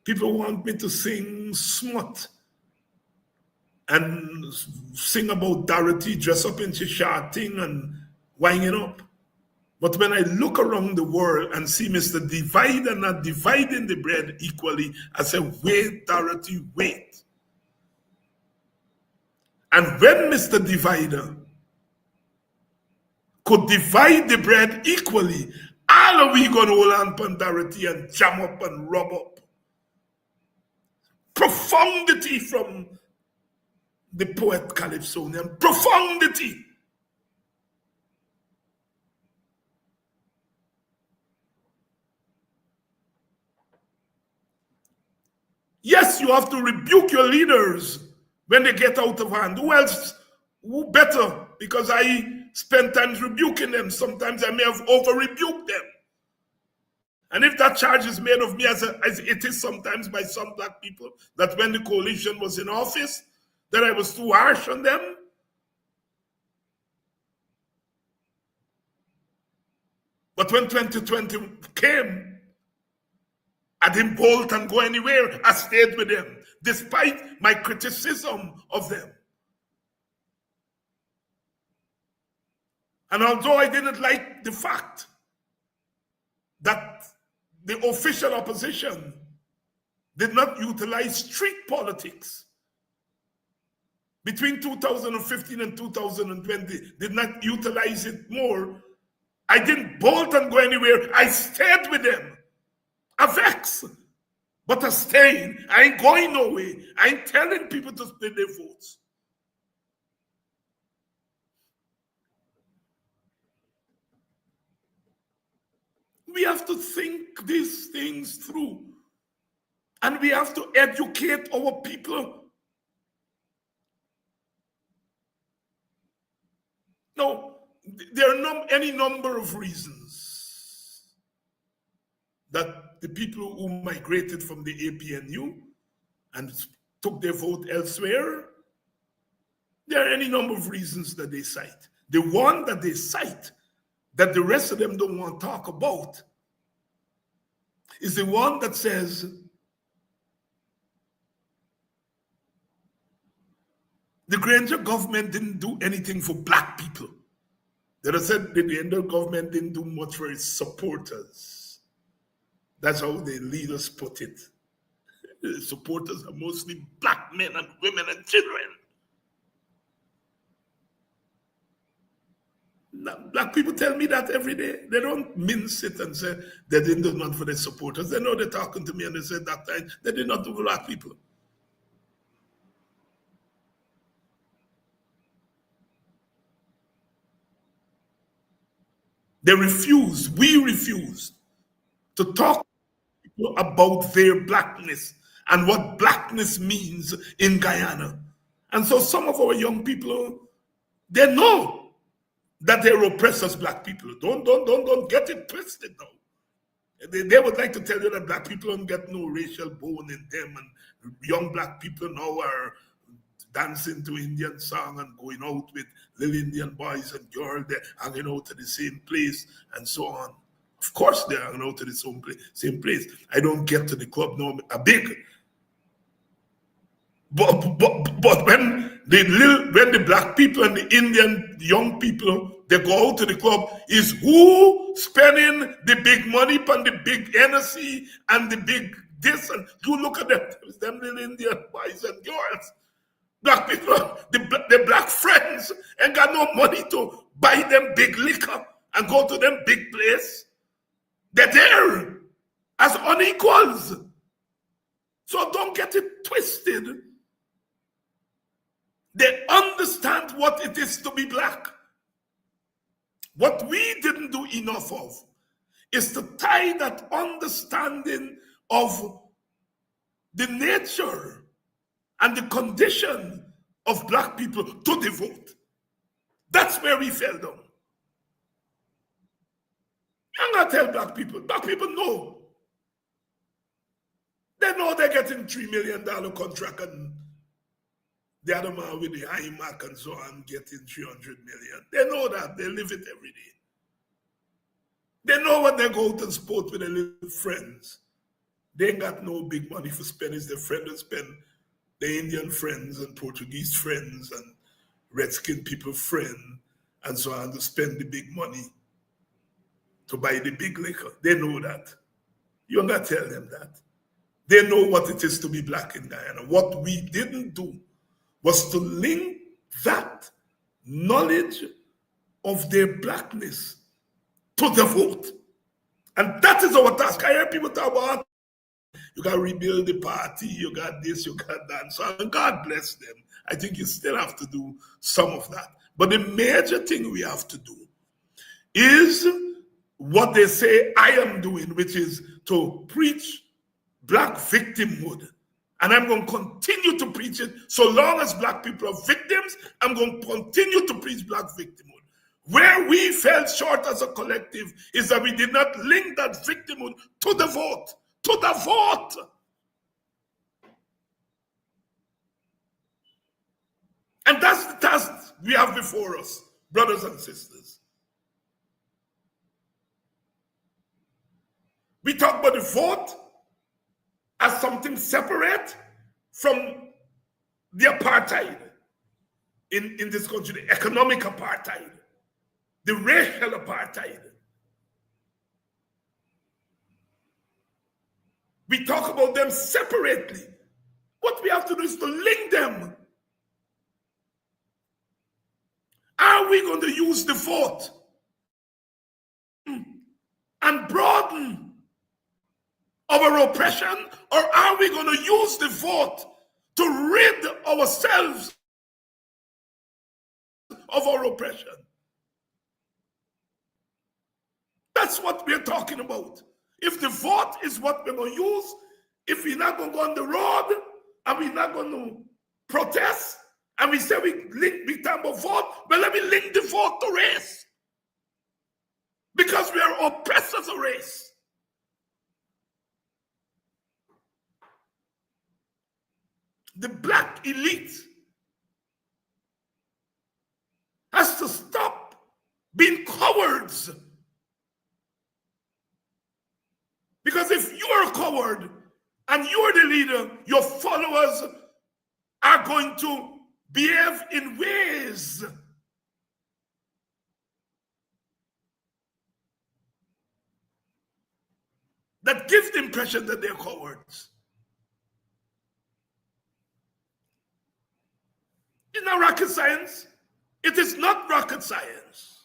people want me to sing smut and sing about Dorothy, dress up in short thing and winding up. But when I look around the world and see Mr. Divider not dividing the bread equally, I say, wait, Dorothy, wait. And when Mr. Divider could divide the bread equally, all are we going to hold on to Dorothy and jam up and rub up? Profundity from the poet Calypsonian. Profundity. Yes, you have to rebuke your leaders when they get out of hand. Who else? Who better? Because I spend time rebuking them. Sometimes I may have over-rebuked them. And if that charge is made of me, as it is sometimes by some black people, that when the coalition was in office, that I was too harsh on them. But when 2020 came, I didn't bolt and go anywhere. I stayed with them, despite my criticism of them. And although I didn't like the fact that the official opposition did not utilize street politics between 2015 and 2020, did not utilize it more, I didn't bolt and go anywhere. I stayed with them. I vex, but I'm staying. I ain't going nowhere. I ain't telling people to split their votes. We have to think these things through. And we have to educate our people. No, there are any number of reasons that the people who migrated from the APNU and took their vote elsewhere, there are any number of reasons that they cite. The one that they cite that the rest of them don't want to talk about is the one that says the Granger government didn't do anything for black people. They said the Granger government didn't do much for its supporters. That's how the leaders put it. The supporters are mostly black men and women and children. Now, black people tell me that every day. They don't mince it and say they didn't do nothing for their supporters. They know they're talking to me and they said that time they did not do for black people. They refuse, we refuse to talk about their blackness and what blackness means in Guyana. And so some of our young people, they know that they're oppressors, black people. Don't get it twisted now. They would like to tell you that black people don't get no racial bone in them, and young black people now are dancing to Indian song and going out with little Indian boys and girls. They're hanging out to the same place and so on. Of course they're hanging out to the same place. I don't get to the club now a big. But when the black people and the Indian young people, they go out to the club, is who spending the big money on the big Hennessy and the big this, and you look at them little Indian boys and girls. Black people, the black friends ain't got no money to buy them big liquor and go to them big place. They're there as unequals. So don't get it twisted. They understand what it is to be black. What we didn't do enough of is to tie that understanding of the nature and the condition of black people to the vote. That's where we fell down. I'm going to tell black people know. They know they're getting $3 million contract and the other man with the iMac and so on getting 300 million. They know that. They live it every day. They know when they go out and sport with their little friends. They ain't got no big money for spending. It's their friend to spend. The Indian friends and Portuguese friends and Redskin people friend and so on to spend the big money to buy the big liquor. They know that. You're not tell them that. They know what it is to be black in Guyana. What we didn't do was to link that knowledge of their blackness to the vote. And that is our task. I hear people talk about you got to rebuild the party, you got this, you got that. So God bless them. I think you still have to do some of that. But the major thing we have to do is what they say I am doing, which is to preach black victimhood. And I'm going to continue to preach it. So long as black people are victims, I'm going to continue to preach black victimhood. Where we fell short as a collective is that we did not link that victimhood to the vote. To the vote. And that's the task we have before us, brothers and sisters. We talk about the vote as something separate from the apartheid in this country, the economic apartheid, the racial apartheid. We talk about them separately. What we have to do is to link them. Are we going to use the vote our oppression, or are we going to use the vote to rid ourselves of our oppression? That's what we're talking about. If the vote is what we're going to use, if we're not going to go on the road and we're not going to protest, and we say we link big time of vote, well, let me link the vote to race. Because we are oppressed as a race. The black elite has to stop being cowards. Because if you are a coward and you're the leader, your followers are going to behave in ways that give the impression that they're cowards. It's not rocket science. It is not rocket science.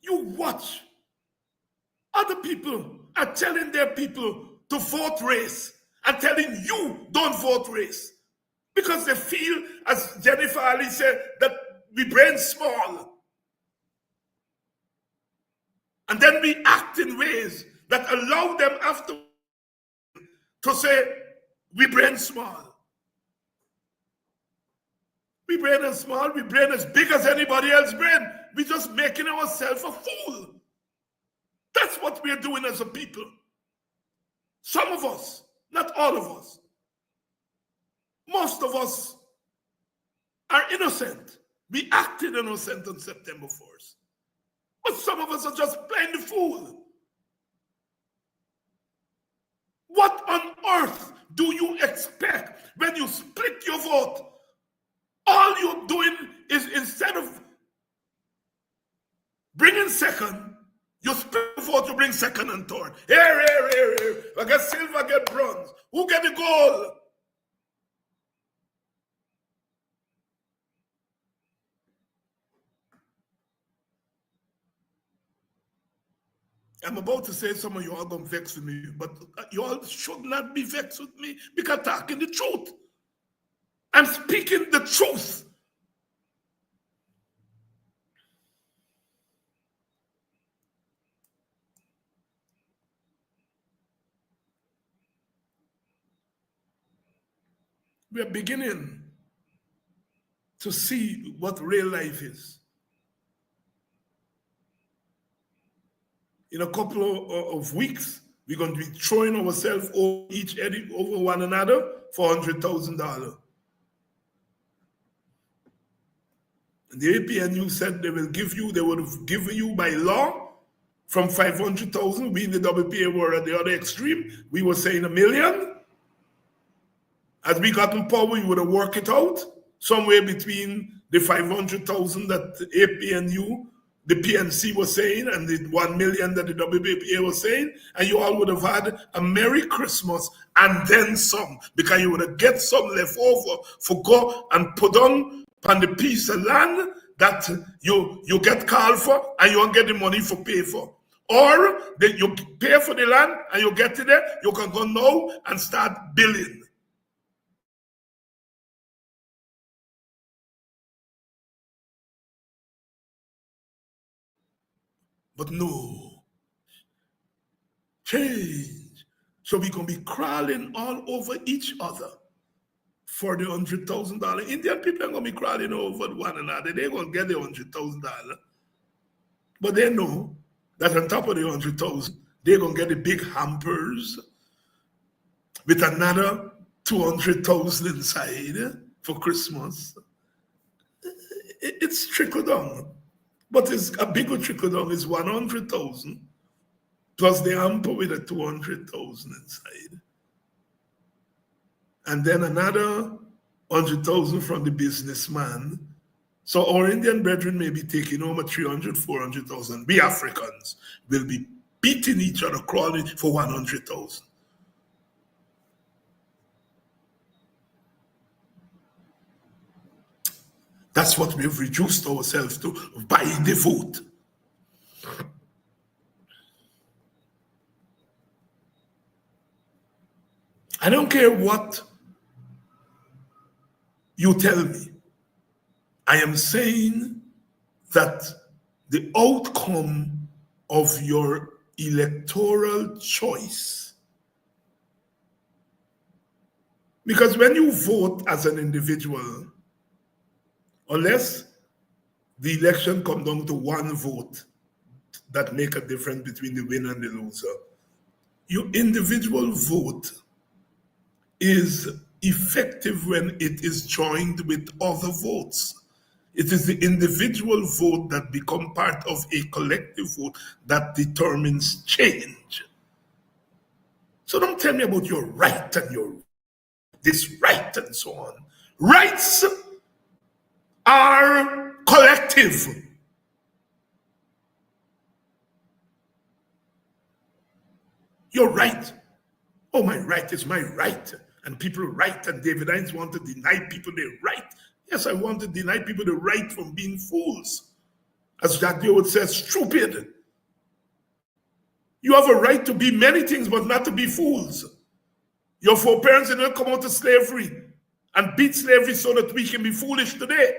You watch. Other people are telling their people to vote race and telling you don't vote race. Because they feel, as Jennifer Ali said, that we brain small. And then we act in ways that allow them after to say, we brain small. We brain as small, we brain as big as anybody else brain. We're just making ourselves a fool. That's what we're doing as a people. Some of us, not all of us. Most of us are innocent. We acted innocent on September 4th. But some of us are just playing the fool. What on earth do you expect when you split your vote? All you're doing is, instead of bringing second, you split the vote, you bring second and third. Here. I get silver, I get bronze. Who get the gold? I'm about to say some of you are going to vex with me, but you all should not be vexed with me because I'm talking the truth. I'm speaking the truth. We are beginning to see what real life is. In a couple of weeks, we're going to be throwing ourselves over one another for $100,000. And the APNU said they would have given you by law from 500,000. We in the WPA were at the other extreme. We were saying $1 million. As we got in power, we would have worked it out somewhere between the 500,000 that the APNU, the PNC was saying, and the 1 million that the WPA was saying, and you all would have had a Merry Christmas and then some, because you would have get some left over for go and put on the piece of land that you get called for and you won't get the money for pay for. Or you pay for the land and you get it there, you can go now and start building. But no, change. So we're going to be crawling all over each other for the $100,000. Indian people are going to be crawling over one another. They're going to get the $100,000. But they know that on top of the 100,000, they're going to get the big hampers with another 200,000 inside for Christmas. It's trickle down. But it's a bigger trickle down is 100,000 plus the hamper with a 200,000 inside. And then another 100,000 from the businessman. So our Indian brethren may be taking home a 300, 400,000. We Africans will be beating each other, crawling for 100,000. That's what we've reduced ourselves to by the vote. don't care what you tell me. I am saying that the outcome of your electoral choice, because when you vote as an individual, unless the election comes down to one vote that make a difference between the winner and the loser, your individual vote is effective when it is joined with other votes. It is the individual vote that become part of a collective vote that determines change. So don't tell me about your right and your this right and so on. Rights are collective. Your right. Oh, my right is my right. And people right, and David Hinds want to deny people their right. Yes, I want to deny people the right from being fools. As Dr.David says, stupid. You have a right to be many things, but not to be fools. Your foreparents didn't come out of slavery and beat slavery so that we can be foolish today.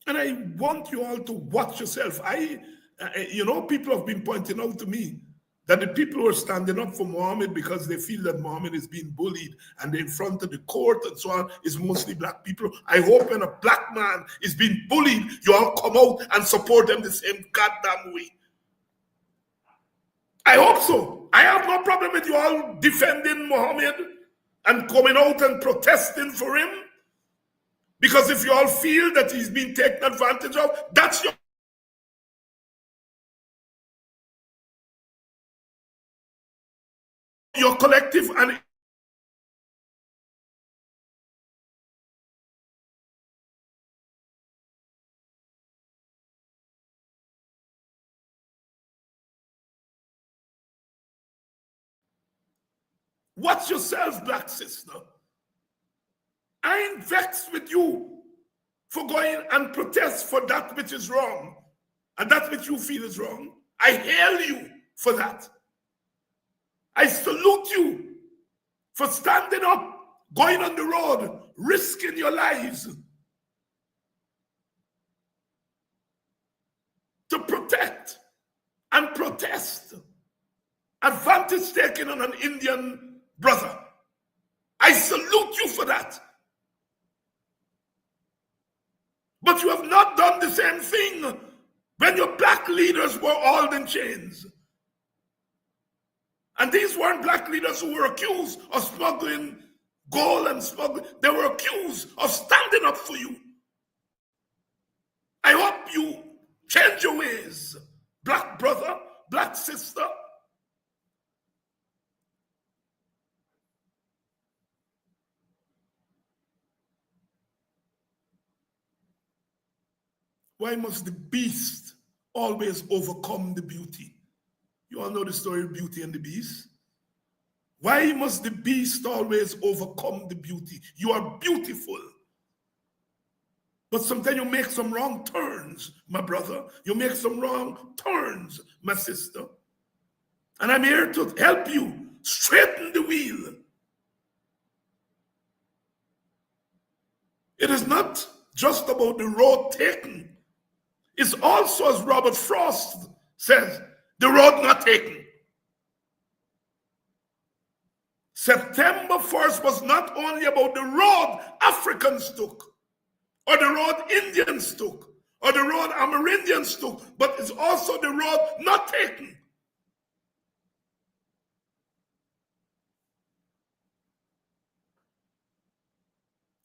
And I want you all to watch yourself. People have been pointing out to me that the people who are standing up for Muhammad because they feel that Muhammad is being bullied and they're in front of the court and so on is mostly black people. I hope when a black man is being bullied, you all come out and support them the same goddamn way. I hope so. I have no problem with you all defending Muhammad and coming out and protesting for him. Because if you all feel that he's being taken advantage of, that's your collective. And watch yourself, black sister. I ain't vexed with you for going and protest for that which is wrong and that which you feel is wrong. I hail you for that. I salute you for standing up, going on the road, risking your lives to protect and protest. Advantage taken on an Indian brother. I salute you for that. But you have not done the same thing when your black leaders were all in chains. And these weren't black leaders who were accused of smuggling gold and smuggling. They were accused of standing up for you. I hope you change your ways, black brother, black sister. Why must the beast always overcome the beauty? You all know the story of Beauty and the Beast. Why must the beast always overcome the beauty? You are beautiful. But sometimes you make some wrong turns, my brother. You make some wrong turns, my sister. And I'm here to help you straighten the wheel. It is not just about the road taken. It's also, as Robert Frost says, the road not taken. September 1st was not only about the road Africans took, or the road Indians took, or the road Amerindians took, but it's also the road not taken.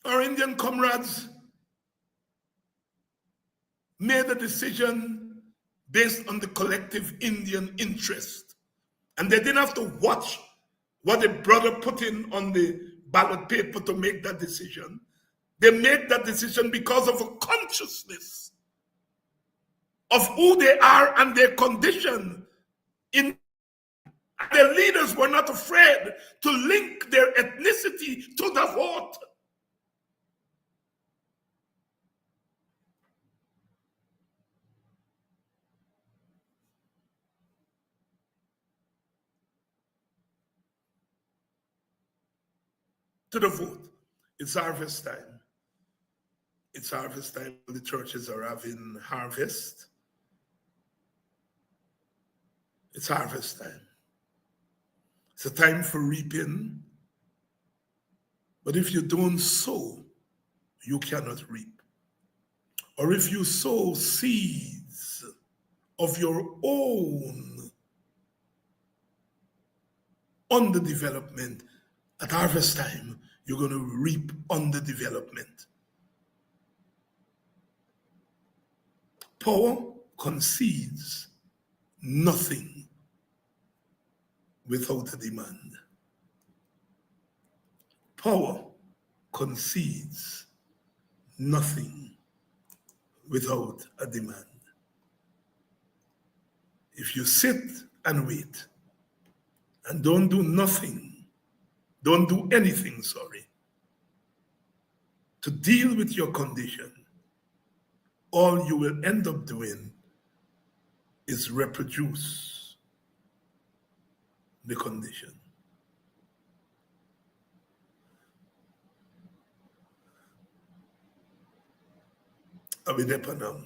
Our Indian comrades made a decision based on the collective Indian interest. And they didn't have to watch what a brother put in on the ballot paper to make that decision. They made that decision because of a consciousness of who they are and their condition. Their leaders were not afraid to link their ethnicity to the vote. to the vote. It's harvest time. It's harvest time. The churches are having harvest. It's harvest time. It's a time for reaping. But if you don't sow, you cannot reap. Or if you sow seeds of your own underdevelopment, at harvest time, you're going to reap underdevelopment. Power concedes nothing without a demand. Power concedes nothing without a demand. If you sit and wait and don't do nothing, don't do anything, to deal with your condition, all you will end up doing is reproduce the condition. Are we there now?